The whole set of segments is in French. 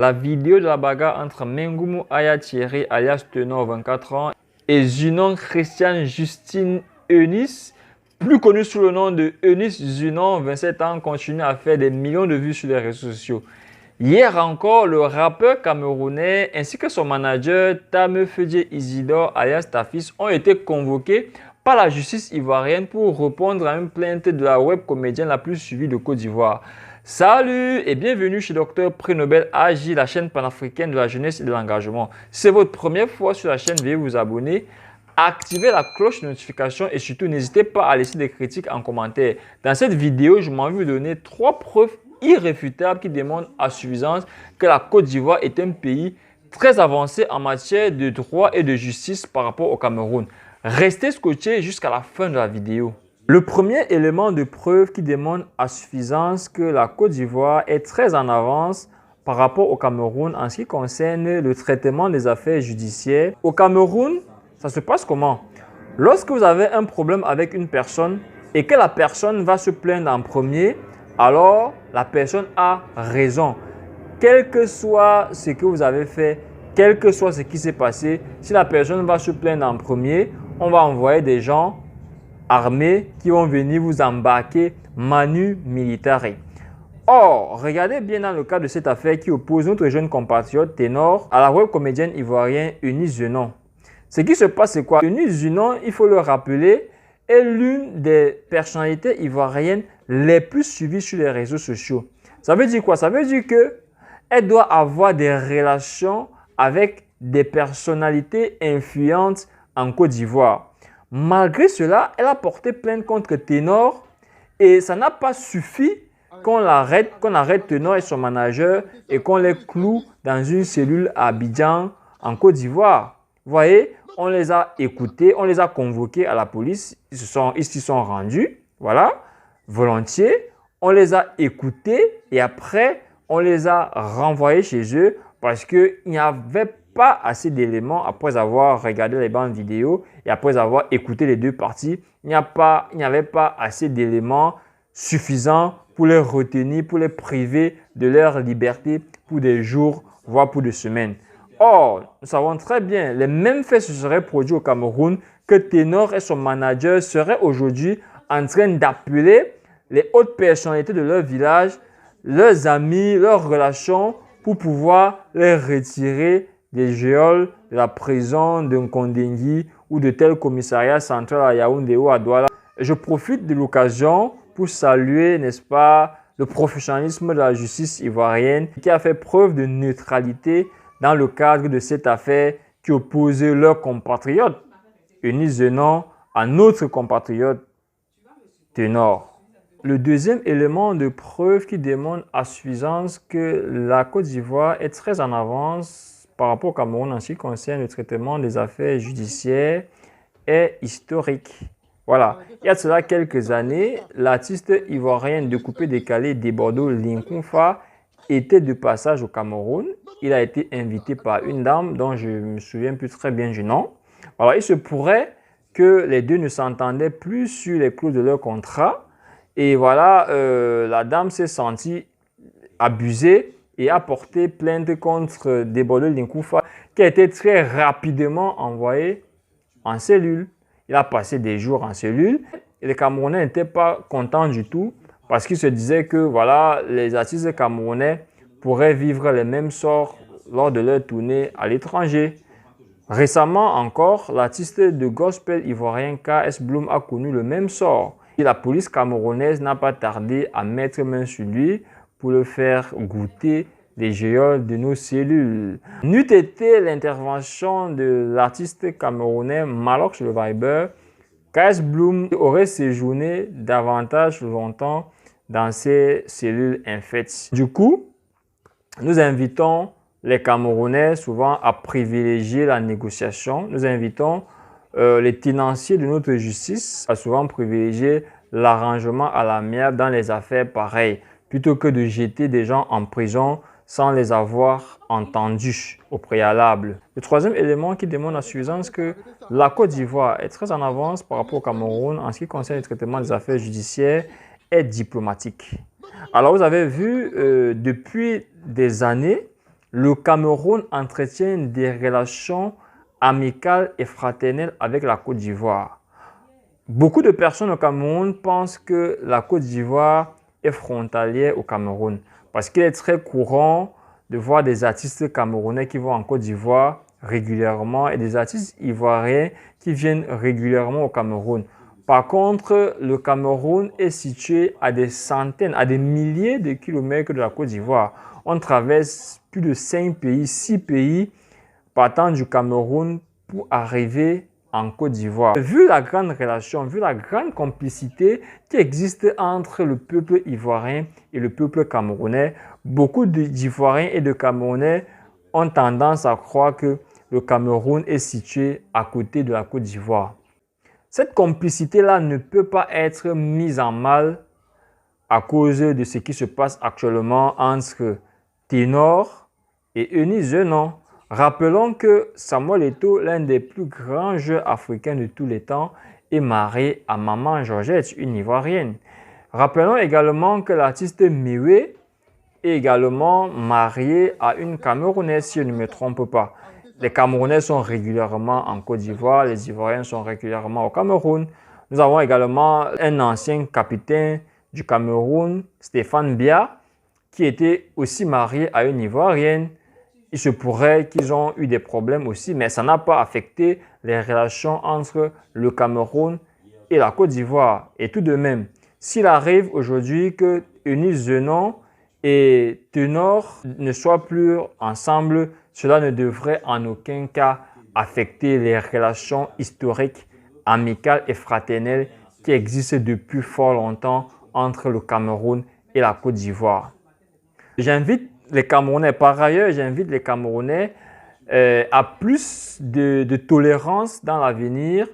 La vidéo de la bagarre entre Mengumu Aya Thierry alias Tenor 24 ans et Zunon Christiane Justine Eunice, plus connu sous le nom de Eunice Zunon 27 ans, continue à faire des millions de vues sur les réseaux sociaux. Hier encore, le rappeur camerounais ainsi que son manager Tame Fedje Isidore alias Tafis ont été convoqués par la justice ivoirienne pour répondre à une plainte de la web comédienne la plus suivie de Côte d'Ivoire. Salut et bienvenue chez Dr Prix Nobel AJ, la chaîne panafricaine de la jeunesse et de l'engagement. Si c'est votre première fois sur la chaîne, veuillez vous abonner, activer la cloche de notification et surtout n'hésitez pas à laisser des critiques en commentaire. Dans cette vidéo, je m'en vais vous donner 3 preuves irréfutables qui démontrent à suffisance que la Côte d'Ivoire est un pays très avancé en matière de droit et de justice par rapport au Cameroun. Restez scotchés jusqu'à la fin de la vidéo. Le premier élément de preuve qui démontre à suffisance que la Côte d'Ivoire est très en avance par rapport au Cameroun en ce qui concerne le traitement des affaires judiciaires. Au Cameroun, ça se passe comment? Lorsque vous avez un problème avec une personne et que la personne va se plaindre en premier, alors la personne a raison. Quel que soit ce que vous avez fait, quel que soit ce qui s'est passé, si la personne va se plaindre en premier, on va envoyer des gens armés qui vont venir vous embarquer manu militare. Or, regardez bien dans le cas de cette affaire qui oppose notre jeune compatriote Tenor à la web comédienne ivoirienne Eunice Zunon. Ce qui se passe, c'est quoi? Eunice Zunon, il faut le rappeler, est l'une des personnalités ivoiriennes les plus suivies sur les réseaux sociaux. Ça veut dire quoi? Ça veut dire qu'elle doit avoir des relations avec des personnalités influentes en Côte d'Ivoire. Malgré cela, elle a porté plainte contre Tenor et ça n'a pas suffi qu'on arrête Tenor et son manager et qu'on les cloue dans une cellule à Abidjan en Côte d'Ivoire. Vous voyez, on les a écoutés, on les a convoqués à la police, ils s'y sont rendus, voilà, volontiers. On les a écoutés et après, on les a renvoyés chez eux parce qu'il n'y avait pas assez d'éléments après avoir regardé les bandes vidéo et après avoir écouté les deux parties. Il n'y avait pas assez d'éléments suffisants pour les retenir, pour les priver de leur liberté pour des jours, voire pour des semaines. Or, nous savons très bien, les mêmes faits se seraient produits au Cameroun que Tenor et son manager seraient aujourd'hui en train d'appeler les hautes personnalités de leur village, leurs amis, leurs relations pour pouvoir les retirer des geôles, de la prison de Nkondengui ou de tel commissariat central à Yaoundé ou à Douala. Je profite de l'occasion pour saluer, n'est-ce pas, le professionnalisme de la justice ivoirienne qui a fait preuve de neutralité dans le cadre de cette affaire qui opposait leurs compatriotes Eunice Zunon à notre compatriote Tenor. Le deuxième élément de preuve qui démontre à suffisance que la Côte d'Ivoire est très en avance par rapport au Cameroun en ce qui concerne le traitement des affaires judiciaires est historique. Voilà. Il y a de cela quelques années, l'artiste ivoirien découpé-décalé des Bordeaux, Linkounfa, était de passage au Cameroun. Il a été invité par une dame dont je ne me souviens plus très bien du nom. Alors, il se pourrait que les deux ne s'entendaient plus sur les clauses de leur contrat. Et voilà, la dame s'est sentie abusée et a porté plainte contre Debolo Linkoufa qui a été très rapidement envoyé en cellule. Il a passé des jours en cellule et les Camerounais n'étaient pas contents du tout parce qu'ils se disaient que voilà, les artistes camerounais pourraient vivre les mêmes sorts lors de leur tournée à l'étranger. Récemment encore, l'artiste de gospel ivoirien KS Bloom a connu le même sort. Et la police camerounaise n'a pas tardé à mettre main sur lui pour le faire goûter les geôles de nos cellules. N'eût été l'intervention de l'artiste camerounais Malox le Viber, KS Bloom aurait séjourné davantage longtemps dans ces cellules infectes. Du coup, nous invitons les Camerounais souvent à privilégier la négociation. Nous invitons les tenanciers de notre justice à souvent privilégier l'arrangement à l'amiable dans les affaires pareilles, plutôt que de jeter des gens en prison sans les avoir entendus au préalable. Le troisième élément qui démontre à suffisance que la Côte d'Ivoire est très en avance par rapport au Cameroun en ce qui concerne le traitement des affaires judiciaires est diplomatique. Alors vous avez vu, depuis des années, Le Cameroun entretient des relations amicales et fraternelles avec la Côte d'Ivoire. Beaucoup de personnes au Cameroun pensent que la Côte d'Ivoire est frontalière au Cameroun parce qu'il est très courant de voir des artistes camerounais qui vont en Côte d'Ivoire régulièrement et des artistes ivoiriens qui viennent régulièrement au Cameroun. Par contre, le Cameroun est situé à des centaines, à des milliers de kilomètres de la Côte d'Ivoire. On traverse plus de 5 pays, 6 pays partant du Cameroun pour arriver en Côte d'Ivoire. Vu la grande relation, vu la grande complicité qui existe entre le peuple ivoirien et le peuple camerounais, beaucoup d'Ivoiriens et de Camerounais ont tendance à croire que le Cameroun est situé à côté de la Côte d'Ivoire. Cette complicité-là ne peut pas être mise en mal à cause de ce qui se passe actuellement entre Ténor et Eunice Zenon. Rappelons que Samuel Eto'o, l'un des plus grands jeux africains de tous les temps, est marié à Maman Georgette, une Ivoirienne. Rappelons également que l'artiste Miwé est également marié à une Camerounaise, si je ne me trompe pas. Les Camerounais sont régulièrement en Côte d'Ivoire, les Ivoiriens sont régulièrement au Cameroun. Nous avons également un ancien capitaine du Cameroun, Stéphane Biya, qui était aussi marié à une Ivoirienne. Il se pourrait qu'ils ont eu des problèmes aussi, mais ça n'a pas affecté les relations entre le Cameroun et la Côte d'Ivoire. Et tout de même, s'il arrive aujourd'hui que Eunice Zenon et Ténor ne soient plus ensemble, cela ne devrait en aucun cas affecter les relations historiques, amicales et fraternelles qui existent depuis fort longtemps entre le Cameroun et la Côte d'Ivoire. J'invite les Camerounais, par ailleurs, j'invite les Camerounais à plus de tolérance dans l'avenir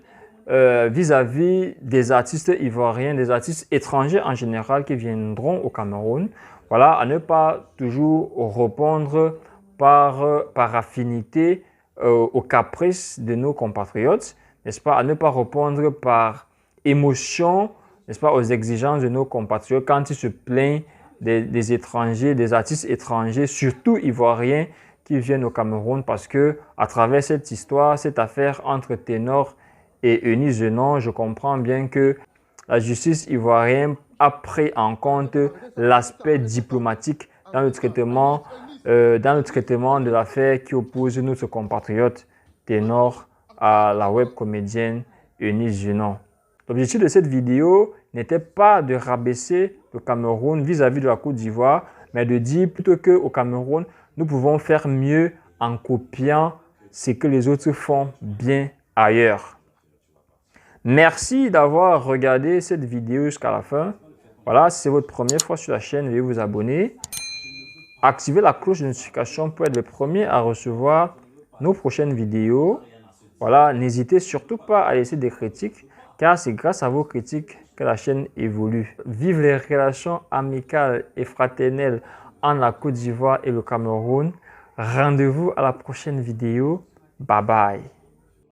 vis-à-vis des artistes ivoiriens, des artistes étrangers en général qui viendront au Cameroun. Voilà, à ne pas toujours répondre par affinité aux caprices de nos compatriotes, n'est-ce pas, à ne pas répondre par émotion, n'est-ce pas, aux exigences de nos compatriotes quand ils se plaignent des étrangers, des artistes étrangers, surtout ivoiriens, qui viennent au Cameroun parce que à travers cette histoire, cette affaire entre Ténor et Eunice Zenon, je comprends bien que la justice ivoirienne a pris en compte l'aspect diplomatique dans le traitement de l'affaire qui oppose notre compatriote Ténor à la web comédienne Eunice Zenon. L'objectif de cette vidéo n'était pas de rabaisser le Cameroun vis-à-vis de la Côte d'Ivoire, mais de dire plutôt qu'au Cameroun, nous pouvons faire mieux en copiant ce que les autres font bien ailleurs. Merci d'avoir regardé cette vidéo jusqu'à la fin. Voilà, si c'est votre première fois sur la chaîne, veuillez vous abonner. Activez la cloche de notification pour être le premier à recevoir nos prochaines vidéos. Voilà, n'hésitez surtout pas à laisser des critiques, car c'est grâce à vos critiques que la chaîne évolue. Vive les relations amicales et fraternelles entre la Côte d'Ivoire et le Cameroun. Rendez-vous à la prochaine vidéo. Bye bye.